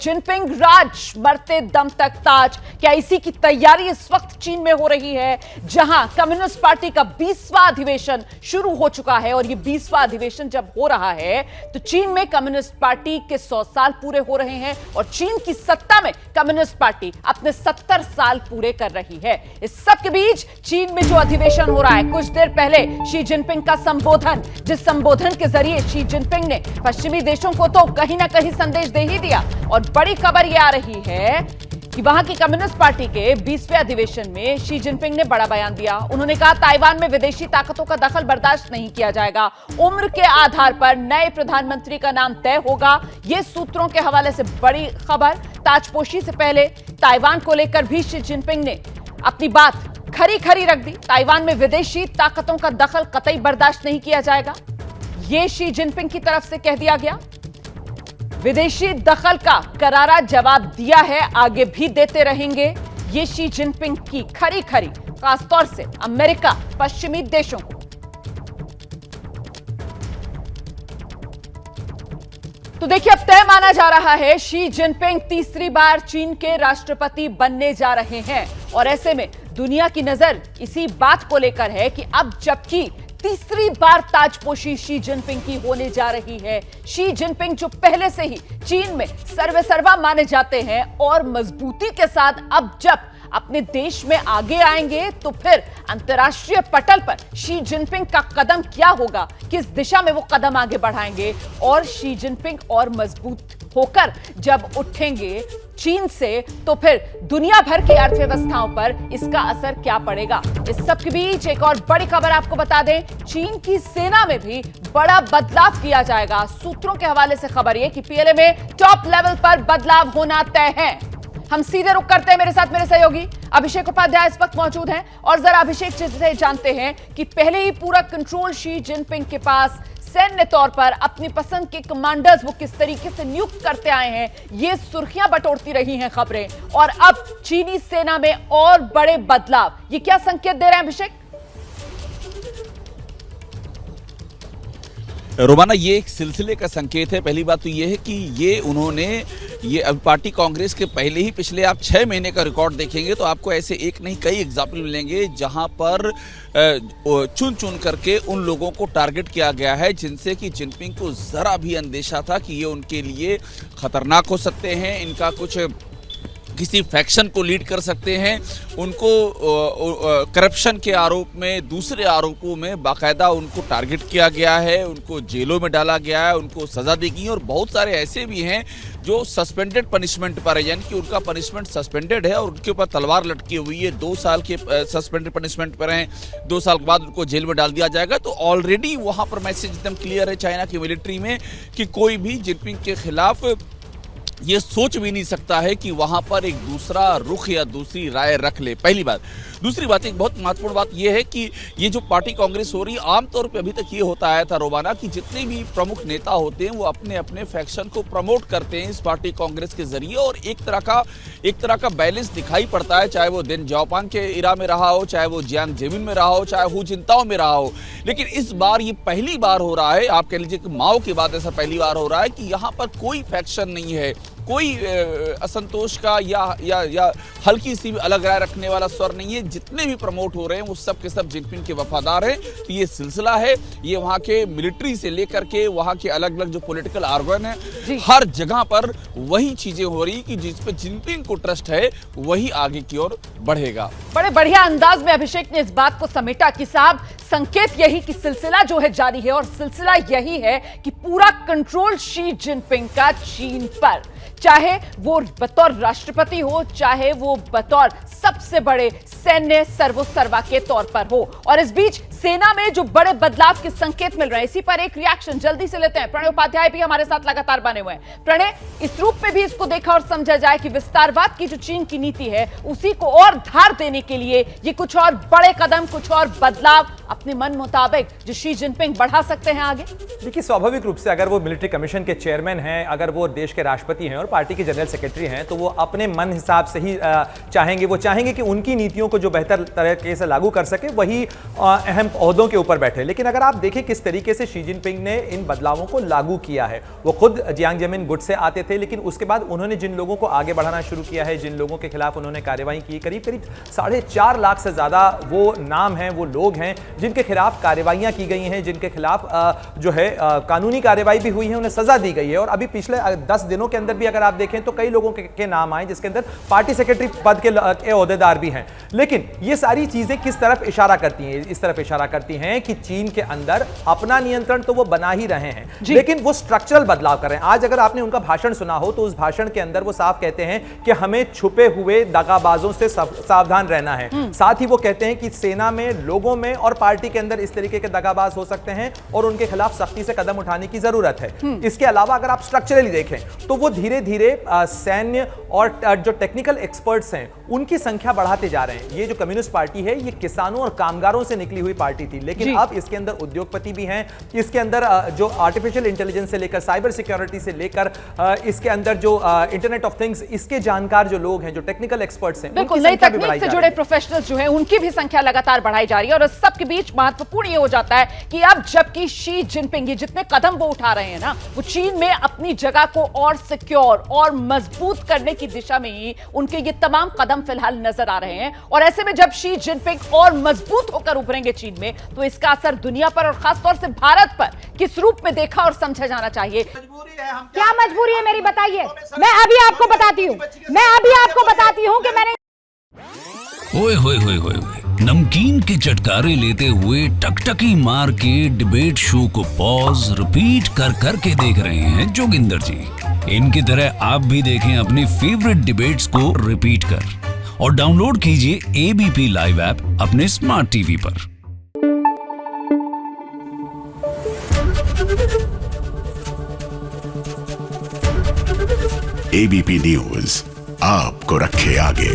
Jinping राज मरते दम तक ताज, क्या इसी की तैयारी इस वक्त चीन में हो रही है, जहां कम्युनिस्ट पार्टी का 20वां अधिवेशन शुरू हो चुका है। और ये 20वां अधिवेशन जब हो रहा है तो चीन में कम्युनिस्ट पार्टी के 100 साल पूरे हो रहे हैं और चीन की सत्ता में कम्युनिस्ट पार्टी अपने 70 साल पूरे कर रही है। इस सब के बीच चीन में जो अधिवेशन हो रहा है, कुछ देर पहले शी जिनपिंग का संबोधन, जिस संबोधन के जरिए शी जिनपिंग ने पश्चिमी देशों को तो कहीं ना कहीं संदेश दे ही दिया। और बड़ी खबर यह आ रही है कि वहां की कम्युनिस्ट पार्टी के 20वें अधिवेशन में शी जिनपिंग ने बड़ा बयान दिया। उन्होंने कहा, ताइवान में विदेशी ताकतों का दखल बर्दाश्त नहीं किया जाएगा। उम्र के आधार पर नए प्रधानमंत्री का नाम तय होगा। यह सूत्रों के हवाले से बड़ी खबर। ताजपोशी से पहले ताइवान को लेकर भी शी जिनपिंग ने अपनी बात खरी खरी रख दी। ताइवान में विदेशी ताकतों का दखल कतई बर्दाश्त नहीं किया जाएगा, यह शी जिनपिंग की तरफ से कह दिया गया। विदेशी दखल का करारा जवाब दिया है, आगे भी देते रहेंगे। ये शी जिनपिंग की खरी खरी, खासतौर से अमेरिका, पश्चिमी देशों को। तो देखिए, अब तय माना जा रहा है शी जिनपिंग तीसरी बार चीन के राष्ट्रपति बनने जा रहे हैं। और ऐसे में दुनिया की नजर इसी बात को लेकर है कि अब जबकि तीसरी बार ताजपोशी शी जिनपिंग की होने जा रही है, शी जिनपिंग जो पहले से ही चीन में सर्वेसर्वा माने जाते हैं और मजबूती के साथ अब जब अपने देश में आगे आएंगे तो फिर अंतर्राष्ट्रीय पटल पर शी जिनपिंग का कदम क्या होगा, किस दिशा में वो कदम आगे बढ़ाएंगे और शी जिनपिंग और मजबूत होकर जब उठेंगे चीन से तो फिर दुनिया भर की अर्थव्यवस्थाओं पर इसका असर क्या पड़ेगा। इस सब के बीच एक और बड़ी खबर आपको बता दें, चीन की सेना में भी बड़ा बदलाव किया जाएगा। सूत्रों के हवाले से खबर यह कि पीएलए में टॉप लेवल पर बदलाव होना तय है। हम सीधे रुक करते हैं, मेरे साथ मेरे सहयोगी अभिषेक उपाध्याय इस वक्त मौजूद हैं और जरा अभिषेक से जानते हैं कि पहले ही पूरा कंट्रोल शी जिनपिंग के पास सैन्य तौर पर अपनी पसंद के कमांडर्स वो किस तरीके से नियुक्त करते आए हैं, ये सुर्खियां बटोरती रही हैं खबरें। और अब चीनी सेना में और बड़े बदलाव, ये क्या संकेत दे रहे हैं अभिषेक? रोमाना, ये एक सिलसिले का संकेत है। पहली बात तो ये है कि ये अब पार्टी कांग्रेस के पहले ही पिछले आप 6 महीने का रिकॉर्ड देखेंगे तो आपको ऐसे एक नहीं कई एग्जाम्पल मिलेंगे जहां पर चुन चुन करके उन लोगों को टारगेट किया गया है जिनसे कि जिनपिंग को जरा भी अंदेशा था कि ये उनके लिए खतरनाक हो सकते हैं, इनका कुछ किसी फैक्शन को लीड कर सकते हैं। उनको करप्शन के आरोप में, दूसरे आरोपों में बाकायदा उनको टारगेट किया गया है, उनको जेलों में डाला गया है, उनको सजा दी गई है। और बहुत सारे ऐसे भी हैं जो सस्पेंडेड पनिशमेंट पर है, यानी कि उनका पनिशमेंट सस्पेंडेड है और उनके ऊपर तलवार लटकी हुई है। 2 साल के सस्पेंडेड पनिशमेंट पर हैं, 2 साल के बाद उनको जेल में डाल दिया जाएगा। तो ऑलरेडी वहां पर मैसेज एकदम क्लियर है चाइना की मिलिट्री में कि कोई भी जिनपिंग के खिलाफ ये सोच भी नहीं सकता है कि वहां पर एक दूसरा रुख या दूसरी राय रख ले, पहली बात। दूसरी बात, एक बहुत महत्वपूर्ण बात यह है कि ये जो पार्टी कांग्रेस हो रही है, आमतौर पे अभी तक ये होता आया था रोमाना कि जितने भी प्रमुख नेता होते हैं वो अपने अपने फैक्शन को प्रमोट करते हैं इस पार्टी कांग्रेस के जरिए और एक तरह का बैलेंस दिखाई पड़ता है, चाहे वो देन जाओपांग के इरा में रहा हो, चाहे वो जियांग जेमिन में रहा हो, चाहे हु जिनताओ में रहा हो। लेकिन इस बार ये पहली बार हो रहा है, आप कह लीजिए कि माओ के बाद ऐसा पहली बार हो रहा है कि यहाँ पर कोई फैक्शन नहीं है, कोई असंतोष का या हल्की सी भी अलग राय रखने वाला स्वर नहीं है। जितने भी प्रमोट हो रहे हैं वो सब के सब जिनपिंग के वफादार हैं। तो ये सिलसिला है, ये वहाँ के मिलिट्री से लेकर के वहाँ के अलग अलग जो पॉलिटिकल आर्गन है, हर जगह पर वही चीजें हो रही कि जिस पे जिनपिंग को ट्रस्ट है वही आगे की ओर बढ़ेगा। बड़े बढ़िया अंदाज में अभिषेक ने इस बात को समेटा कि साहब, संकेत यही कि सिलसिला जो है जारी है और सिलसिला यही है कि पूरा कंट्रोल शी जिनपिंग का चीन पर, चाहे वो बतौर राष्ट्रपति हो, चाहे वो बतौर सबसे बड़े सैन्य सर्वोसर्वा के तौर पर हो। और इस बीच सेना में जो बड़े बदलाव के संकेत मिल रहे हैं, इसी पर एक रिएक्शन जल्दी से लेते हैं। प्रणय उपाध्याय भी हमारे साथ लगातार बने हुए हैं। प्रणय, इस रूप में भी इसको देखा और समझा जाए कि विस्तारवाद की जो चीन की नीति है उसी को और धार देने के लिए ये कुछ और बड़े कदम, कुछ और बदलाव अपने मन मुताबिक जो शी जिनपिंग बढ़ा सकते हैं आगे? देखिए, स्वाभाविक रूप से अगर वो मिलिट्री कमीशन के चेयरमैन हैं, अगर वो देश के राष्ट्रपति हैं और पार्टी के जनरल सेक्रेटरी हैं, तो वो अपने मन हिसाब से ही चाहेंगे कि उनकी नीतियों को जो बेहतर तरीके से लागू कर सके वही अहम अहम ओहदों के ऊपर बैठे। लेकिन अगर आप देखें किस तरीके से शी जिनपिंग ने इन बदलावों को लागू किया है, वो खुद जियांग जेमिन गुट से आते थे, लेकिन उसके बाद उन्होंने जिन लोगों को आगे बढ़ाना शुरू किया है, जिन लोगों के खिलाफ उन्होंने कार्रवाई की, करीब करीब 4.5 लाख से ज्यादा वो नाम हैं, वो लोग हैं जिनके खिलाफ कार्रवाइयां की गई हैं, जिनके खिलाफ जो है कानूनी कार्रवाई भी हुई है, उन्हें सजा दी गई है। और अभी पिछले 10 दिनों के अंदर भी अगर आप देखें तो कई लोगों के नाम आए जिसके अंदर पार्टी सेक्रेटरी पद के ओहदेदार भी हैं। लेकिन ये सारी चीजें किस तरफ इशारा करती हैं? इस तरफ इशारा करती हैं कि चीन के अंदर अपना नियंत्रण तो वो बना ही रहे हैं, लेकिन वो स्ट्रक्चरल बदलाव कर रहे हैं। आज अगर आपने उनका भाषण सुना हो तो उस भाषण के अंदर वो साफ कहते हैं कि हमें छुपे हुए दगाबाजों से सावधान रहना है। साथ ही वो कहते हैं कि सेना में, लोगों में और पार्टी के अंदर इस तरीके के दगाबाज हो सकते हैं और उनके खिलाफ सख्ती से कदम उठाने की जरूरत है। इसके अलावा अगर आप स्ट्रक्चरली देखें तो वो धीरे धीरे सैन्य और जो टेक्निकल एक्सपर्ट्स हैं उनकी संख्या बढ़ाते जा रहे हैं। ये जो कम्युनिस्ट पार्टी है ये किसानों और कामगारों से निकली हुई पार्टी थी, लेकिन अब इसके अंदर उद्योगपति भी हैं, इसके अंदर जो आर्टिफिशियल इंटेलिजेंस से लेकर साइबर सिक्योरिटी से लेकर इसके अंदर जो इंटरनेट ऑफ थिंग्स, इसके जानकार जो लोग हैं, जो टेक्निकल एक्सपर्ट्स हैं, बिल्कुल नई तकनीक से जुड़े प्रोफेशनल्स जो हैं उनकी भी संख्या लगातार बढ़ाई जा रही है। और इस सब के बीच महत्वपूर्ण ये हो जाता है कि अब जबकि शी जिनपिंग जितने कदम वो उठा रहे हैं ना, वो चीन में अपनी जगह को और सिक्योर और मजबूत करने की दिशा में ही उनके ये तमाम कदम फिलहाल नजर आ रहे हैं। और ऐसे में जब शी जिनपिंग और मजबूत होकर उभरेंगे चीन में, तो इसका असर दुनिया पर और खासतौर से भारत पर किस रूप में देखा और समझा जाना चाहिए। क्या मजबूरी है मेरी, बताइए। मैं अभी आपको बताती हूँ कि मैंने ओए होए होए होए नमकीन के चटकारे लेते हुए टकटकी मार के डिबेट शो को पॉज रिपीट कर करके देख रहे हैं जोगिंदर जी। इनकी तरह आप भी देखें अपनी फेवरेट डिबेट्स को रिपीट कर और डाउनलोड कीजिए एबीपी लाइव ऐप अपने स्मार्ट टीवी पर। एबीपी न्यूज आपको रखे आगे।